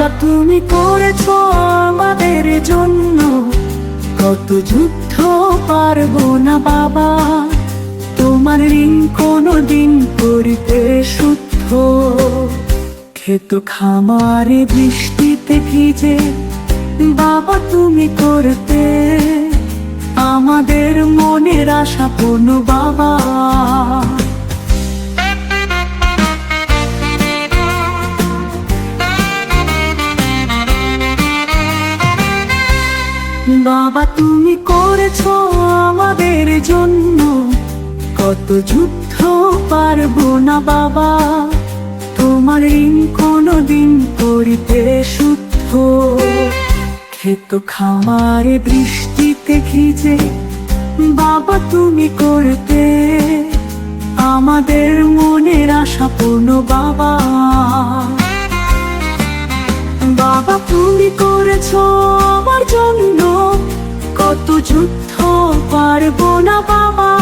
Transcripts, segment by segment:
বাবা তুমি করেছো আমাদের জন্য কত যুদ্ধ, পারবো না বাবা তোমার ঋণ কোনোদিন করিতে শুদ্ধ। ক্ষেত খামারে বৃষ্টিতে ভিজে বাবা তুমি করতে আমাদের মনের আশা পূর্ণ বাবা। বাবা তুমি করেছো আমাদের জন্য কত যুদ্ধ, পারবো না বাবা তোমার ঋণ কোনোদিন করিতে শুদ্ধ। ক্ষেত খামারে বৃষ্টিতে ভিজে বাবা তুমি করতে আমাদের মনের আশা পূর্ণ বাবা। বাবা তুমি করেছো আমার জন্য কত যুদ্ধ, পারবো না বাবা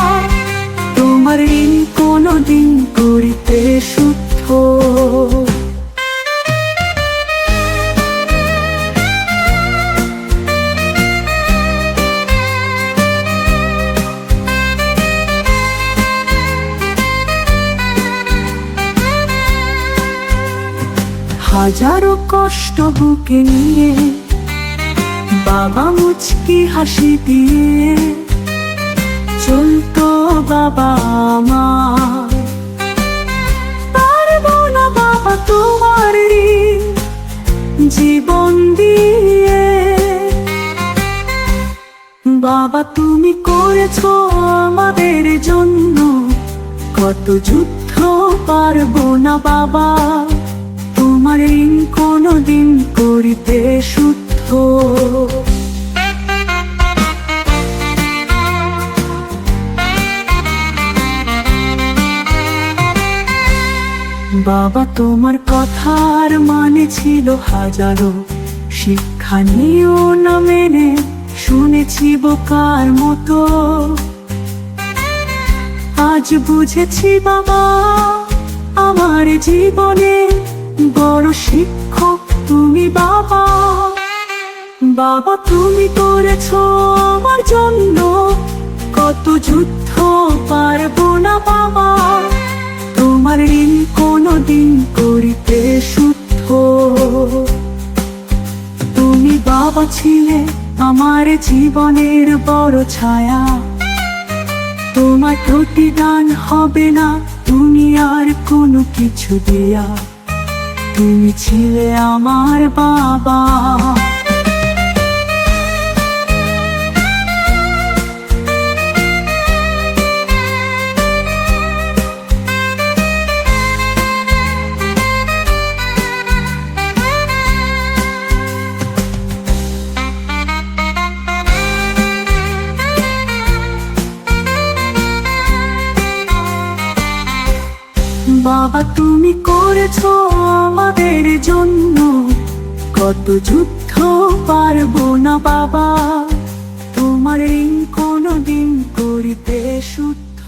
তোমার ঋণ কোনোদিন করিতে শুদ্ধ। হাজারো কষ্ট বুকে নিয়ে বাবা মুচকি হাসি দিয়ে চলতো বাবা আমার। পারবো না বাবা তোমার ঋণ জীবন দিয়ে। বাবা তুমি করেছো আমাদের জন্য কত যুদ্ধ, পারবো না বাবা তোমার ঋণ কোনোদিন করিতে শুদ্ধ। বাবা তোমার কথার মানে ছিল হাজারো, শিক্ষা নিও না মেনে শুনেছি বোকার মতো। আজ বুঝেছি বাবা আমার জীবনে বড় শিক্ষক তুমি বাবা। বাবা তুমি করেছো আমার জন্য কত যুদ্ধ, পারবো না বাবা তোমার ঋণ কোনোদিন করিতে শুদ্ধ। তুমি বাবা ছিলে আমার জীবনের বড় ছায়া, তোমার প্রতিদান হবে না দুনিয়ার কোনো কিছু দিয়া। তুমি ছিলে আমার বাবা। বাবা তুমি করেছো আমাদের জন্য কত যুদ্ধ, পারবো না বাবা তোমার ঋণ কোনোদিন করিতে শুদ্ধ।